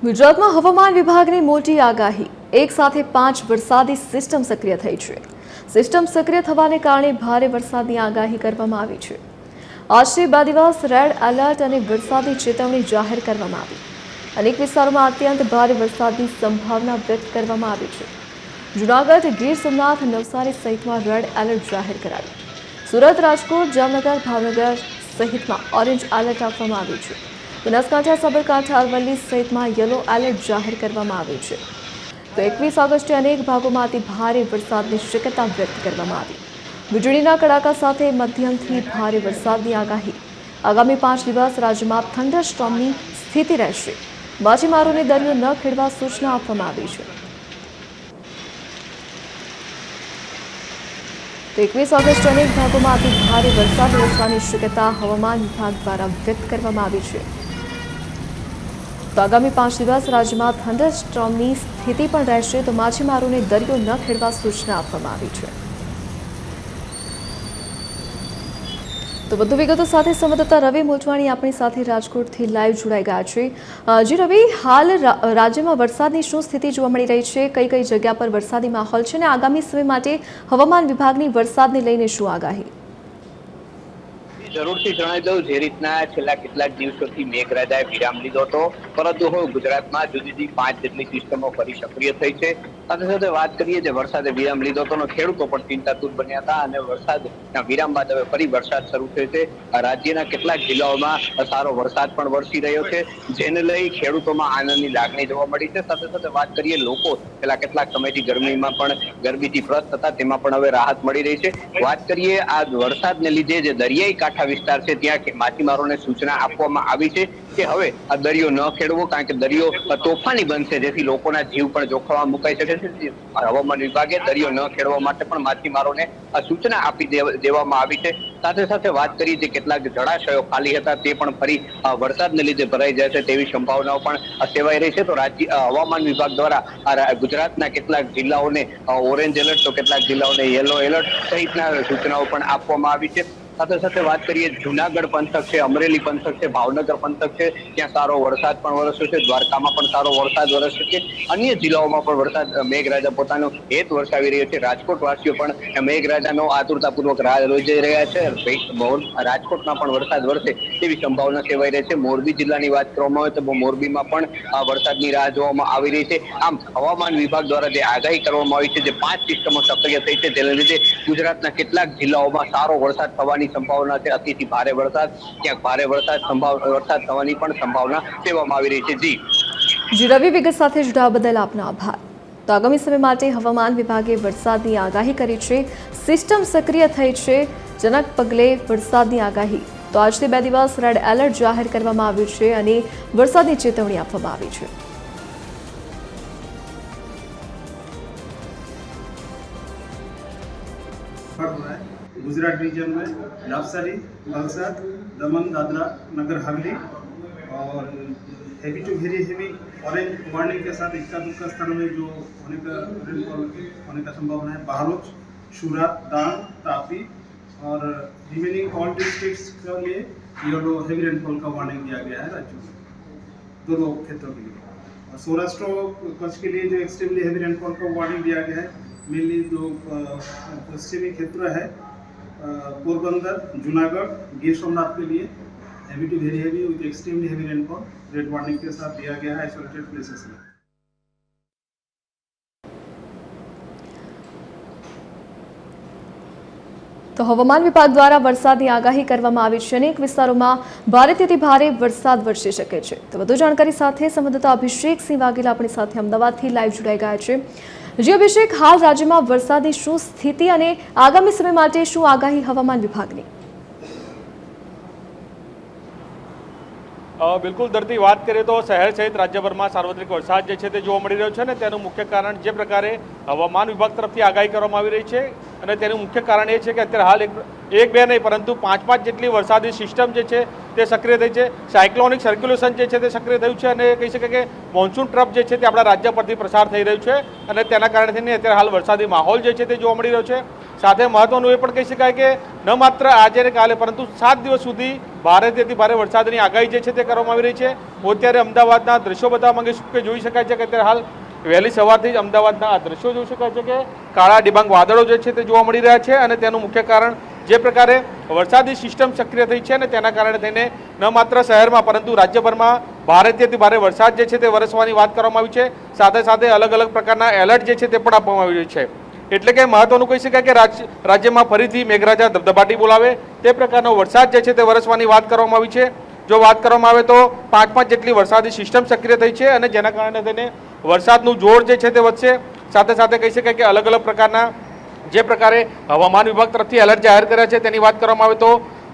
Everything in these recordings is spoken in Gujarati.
ગુજરાતમાં હવામાન વિભાગની મોટી આગાહી, એક સાથે 5 વરસાદી સિસ્ટમ સક્રિય થઈ છે. સિસ્ટમ સક્રિય થવાને કારણે ભારે વરસાદની આગાહી કરવામાં આવી છે. આજથી 2 દિવસ રેડ એલર્ટ અને વરસાદી ચેતવણી જાહેર કરવામાં આવી. અનેક વિસ્તારોમાં અત્યંત ભારે વરસાદની સંભાવના વ્યક્ત કરવામાં આવી છે. જૂનાગઢ, ગીર સોમનાથ, નવસારી સહિતમાં રેડ એલર્ટ જાહેર કરાયું. સુરત, રાજકોટ, જામનગર, ભાવનગર સહિતમાં ઓરેન્જ એલર્ટ આપવામાં આવ્યું છે. બનાસકાંઠા, સાબરકાંઠા, અરવલ્લી સહિતમાં યલો એલર્ટ જાહેર કરવામાં આવ્યું છે. તો 21 ઓગસ્ટે અનેક ભાગોમાં અતિ ભારે વરસાદની શક્યતા વ્યક્ત કરવામાં આવી. વીજળીના કડાકા સાથે મધ્યમથી ભારે વરસાદની આગાહી. આગામી 5 દિવસ રાજ્યમાં થંડરસ્ટોર્મની સ્થિતિ રહેશે. માછીમારોને દરિયો ન ખેડવા સૂચના આપવામાં આવી છે. તો 21 ઓગસ્ટે અનેક ભાગોમાં અતિ ભારે વરસાદ વરસવાની શક્યતા હવામાન વિભાગ દ્વારા વ્યક્ત કરવામાં આવી છે. તો આગામી 5 દિવસ રાજ્યમાં થંડરસ્ટોર્મની સ્થિતિ પણ રહેશે. તો માછીમારોને દરિયો ન ખેડવા સૂચના આપવામાં આવી છે. તો વધુ વિગતો સાથે સંવાદદાતા રવિ મોટવાણી આપણી સાથે રાજકોટથી લાઈવ જોડાઈ ગયા છે. જી રવિ, હાલ રાજ્યમાં વરસાદની શું સ્થિતિ જોવા મળી રહી છે? કઈ કઈ જગ્યા પર વરસાદી માહોલ છે અને આગામી સમય માટે હવામાન વિભાગની વરસાદને લઈને શું આગાહી? જરૂરથી જણાવી દઉં, જે રીતના છેલ્લા કેટલાક દિવસોથી મેઘરાજાએ વિરામ લીધો હતો, પરંતુ હવે ગુજરાતમાં જુદી જુદી 5 જેટલી સિસ્ટમો ફરી સક્રિય થઈ છે. સાથે સાથે વાત કરીએ, જે વરસાદે વિરામ લીધો હતો, ખેડૂતો પણ ચિંતાતુર બન્યા હતા અને વરસાદના વિરામ બાદ હવે ફરી વરસાદ શરૂ થયો છે. રાજ્યના કેટલાક જિલ્લાઓમાં સારો વરસાદ પણ વરસી રહ્યો છે, જેને લઈ ખેડૂતોમાં આનંદની લાગણી જોવા મળી છે. સાથે સાથે વાત કરીએ, લોકો છેલ્લા કેટલાક સમયથી ગરમીથી ત્રસ્ત હતા, તેમાં પણ હવે રાહત મળી રહી છે. વાત કરીએ આ વરસાદને લીધે જે દરિયાઈ કાંઠા વિસ્તાર છે, ત્યાં માછીમારોને સૂચના આપવામાં આવી છે કે હવે આ દરિયો ન ખેડવો, કારણ કે દરિયો તોફાની બનશે, જેથી લોકોના જીવ પણ જોખમમાં મુકાઈ શકે છે. હવામાન વિભાગે દરિયો ન ખેડવા માટે પણ માછીમારોને સૂચના આપી દેવામાં આવી છે. સાથે સાથે વાત કરી, જે કેટલાક જળાશયો ખાલી હતા તે પણ ફરી વરસાદને લીધે ભરાઈ જશે તેવી સંભાવનાઓ પણ સેવાઈ રહી છે. તો હવામાન વિભાગ દ્વારા ગુજરાતના કેટલાક જિલ્લાઓને ઓરેન્જ એલર્ટ, તો કેટલાક જિલ્લાઓને યલો એલર્ટ સહિતના સૂચનાઓ પણ આપવામાં આવી છે. સાથે સાથે વાત કરીએ, જૂનાગઢ પંથક છે, અમરેલી પંથક છે, ભાવનગર પંથક છે, ત્યાં સારો વરસાદ પણ વરસ્યો છે. દ્વારકામાં પણ સારો વરસાદ વરસ્યો છે. અન્ય જિલ્લાઓમાં પણ વરસાદ મેઘરાજા પોતાનો હેત વરસાવી રહ્યો છે. રાજકોટ વાસીઓ પણ મેઘરાજાનો આતુરતાપૂર્વક રાહ જોઈ રહ્યા છે. રાજકોટમાં પણ વરસાદ વરસે તેવી સંભાવના સેવાઈ રહી છે. મોરબી જિલ્લાની વાત કરવામાં આવે તો મોરબીમાં પણ વરસાદની રાહ જોવામાં આવી રહી છે. આમ હવામાન વિભાગ દ્વારા જે આગાહી કરવામાં આવી છે, જે 5 સિસ્ટમો સક્રિય થઈ છે, તેના લીધે ગુજરાતના કેટલાક જિલ્લાઓમાં સારો વરસાદ થવાની સંભાવના છે. અતિથી ભારે વરસાદ, ક્યાંક ભારે વરસાદ થવાની પણ સંભાવના સેવામાં આવી રહી છે. જી રવિ, વિગત સાથે જોડાવા બદલ આપનો આભાર. તો આગામી સમય માટે હવામાન વિભાગે વરસાદની આગાહી કરી છે. સિસ્ટમ સક્રિય થઈ છે, જેના પગલે વરસાદની આગાહી. તો આજથી 2 દિવસ રેડ એલર્ટ જાહેર કરવામાં આવ્યું છે અને વરસાદની ચેતવણી આપવામાં આવી છે. गुजरात रीजन में नवसारी, वलसाड, दमन, दादरा नगर हवेली और heavy to very heavy orange warning के साथ इक्का दुक्का स्थानों में जो होने का रेनफॉल होने का संभावना है. बहरोच, सूरत, डांग, तापी और रिमेनिंग ऑल डिस्ट्रिक्ट्स के लिए येलो हेवी रेनफॉल का वार्निंग दिया गया है राज्यों में, दोनों क्षेत्रों के लिए. और सौराष्ट्र कच्छ के लिए जो एक्सट्रीमली हेवी रेनफॉल का वार्निंग दिया गया है, मेनली जो पश्चिमी क्षेत्र है, पोरबंदर, जूनागढ़, गिर सोमनाथ के लिए heavy to very heavy with extremely heavy rainfall red warning के साथ दिया गया है आइसोलेटेड प्लेसेस में. તો હવામાન વિભાગ દ્વારા વરસાદની આગાહી કરવામાં આવી છે. અનેક વિસ્તારોમાં ભારેથી અતિ ભારે વરસાદ વરસી શકે છે. તો વધુ જાણકારી સાથે સંવાદદાતા અભિષેક સિંહ વાઘેલા આપણી સાથે અમદાવાદથી લાઈવ જોડાઈ ગયા છે. જી અભિષેક, હાલ રાજ્યમાં વરસાદની શું સ્થિતિ અને આગામી સમય માટે શું આગાહી હવામાન વિભાગની? બિલકુલ ધરતી, વાત કરીએ તો શહેર સહિત રાજ્યભરમાં સાર્વત્રિક વરસાદ જે છે તે જોવા મળી રહ્યો છે અને તેનું મુખ્ય કારણ જે પ્રકારે હવામાન વિભાગ તરફથી આગાહી કરવામાં આવી રહી છે અને તેનું મુખ્ય કારણ એ છે કે અત્યારે હાલ એક બે નહીં પરંતુ 5 જેટલી વરસાદી સિસ્ટમ જે છે તે સક્રિય થઈ છે. સાયક્લોનિક સર્ક્યુલેશન જે છે તે સક્રિય થયું છે અને કહી શકાય કે મોન્સૂન ટ્રફ જે છે તે આપણા રાજ્ય પરથી પ્રસાર થઈ રહ્યું છે અને તેના કારણે થઈને અત્યારે હાલ વરસાદી માહોલ જે છે તે જોવા મળી રહ્યો છે. સાથે મહત્વનું એ પણ કહી શકાય કે ન માત્ર આજે ને કાલે પરંતુ 7 દિવસ સુધી ભારેથી અતિ ભારે વરસાદની આગાહી જે છે તે કરવામાં આવી રહી છે। હું અત્યારે અમદાવાદના દ્રશ્યો બતાવવા માંગીશું કે જોઈ શકાય છે કે અત્યારે હાલ વહેલી સવારથી જ અમદાવાદના આ દ્રશ્યો જોઈ શકાય છે કે કાળા ડિબાંગ વાદળો જે છે તે જોવા મળી રહ્યા છે અને તેનું મુખ્ય કારણ જે પ્રકારે વરસાદી સિસ્ટમ સક્રિય થઈ છે અને તેના કારણે થઈને ન માત્ર શહેરમાં પરંતુ રાજ્યભરમાં ભારેથી અતિ ભારે વરસાદ જે છે તે વરસવાની વાત કરવામાં આવી છે। સાથે સાથે અલગ અલગ પ્રકારના એલર્ટ જે છે તે પણ આપવામાં આવી રહ્યું છે। એટલે કે મહત્વનું કહી શકાય કે રાજ્યમાં ફરીથી મેઘરાજા ધબધબાટી બોલાવે તે પ્રકારનો વરસાદ જે છે તે વરસવાની વાત કરવામાં આવી છે। જો વાત કરવામાં આવે તો 5 જેટલી વરસાદી સિસ્ટમ સક્રિય થઈ છે અને જેના કારણે તેને વરસાદનું જોર જે છે તે વધશે। સાથે સાથે કહી શકાય કે અલગ અલગ પ્રકારના જે પ્રકારે હવામાન વિભાગ તરફથી એલર્ટ જાહેર કર્યા છે તેની વાત કરવામાં આવે તો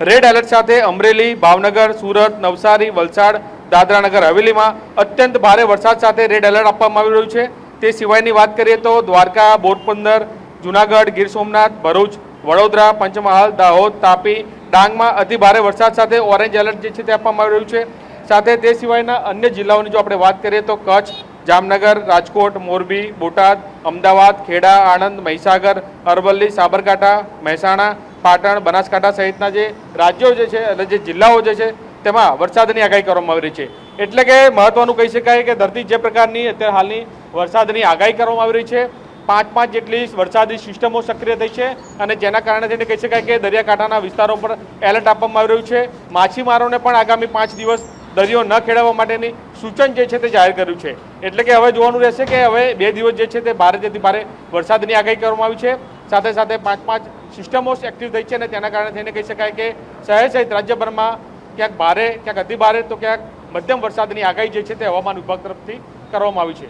રેડ એલર્ટ સાથે અમરેલી, ભાવનગર, સુરત, નવસારી, વલસાડ, દાદરા નગર હવેલીમાં અત્યંત ભારે વરસાદ સાથે રેડ એલર્ટ આપવામાં આવી રહ્યું છે। તે સિવાયની વાત કરીએ તો દ્વારકા, પોરબંદર, જુનાગઢ, ગીર સોમનાથ, ભરૂચ, વડોદરા, પંચમહાલ, દાહોદ, તાપી, ડાંગમાં અતિ ભારે વરસાદ સાથે ઓરેન્જ એલર્ટ જે છે તે આપવામાં આવી રહ્યું છે। સાથે તે સિવાયના અન્ય જિલ્લાઓની જો આપણે વાત કરીએ તો કચ્છ, જામનગર, રાજકોટ, મોરબી, બોટાદ, અમદાવાદ, ખેડા, આણંદ, મહીસાગર, અરવલ્લી, સાબરકાંઠા, મહેસાણા, પાટણ, બનાસકાંઠા સહિતના જે રાજ્યો જે છે એટલે જે જિલ્લાઓ જે છે તેમાં વરસાદની આગાહી કરવામાં આવી રહી છે। એટલે કે મહત્વનું કહી શકાય કે ધરતી જે પ્રકારની અત્યારે હાલની વરસાદની આગાહી કરવામાં આવી રહી છે 5 જેટલી વરસાદી સિસ્ટમો સક્રિય થઈ છે અને જેના કારણે તેને કહી શકાય કે દરિયાકાંઠાના વિસ્તારો પર એલર્ટ આપવામાં આવી રહ્યું છે। માછીમારોને પણ આગામી 5 દિવસ દરિયો ન ખેડવા માટેની સૂચન જે છે તે જાહેર કર્યું છે। એટલે કે હવે જોવાનું રહેશે કે હવે 2 દિવસ જે છે તે ભારેથી ભારે વરસાદની આગાહી કરવામાં આવી છે। સાથે સાથે 5 સિસ્ટમો એક્ટિવ થઈ છે અને તેના કારણે થઈને કહી શકાય કે શહેર સહિત રાજ્યભરમાં ક્યાંક ભારે, ક્યાંક અતિ ભારે તો ક્યાંક મધ્યમ વરસાદની આગાહી જે છે તે હવામાન વિભાગ તરફથી કરવામાં આવી છે।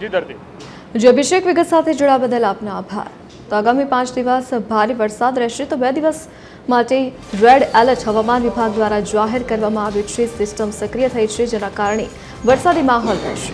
જી ધરતી। જે અભિષેક વિગત સાથે જોડાવા બદલ આપનો આભાર। તો આગામી 5 દિવસ ભારે વરસાદ રહેશે તો 2 દિવસ માટે રેડ એલર્ટ હવામાન વિભાગ દ્વારા જાહેર કરવામાં આવ્યું છે। સિસ્ટમ સક્રિય થઈ છે જેના કારણે વરસાદી માહોલ રહેશે।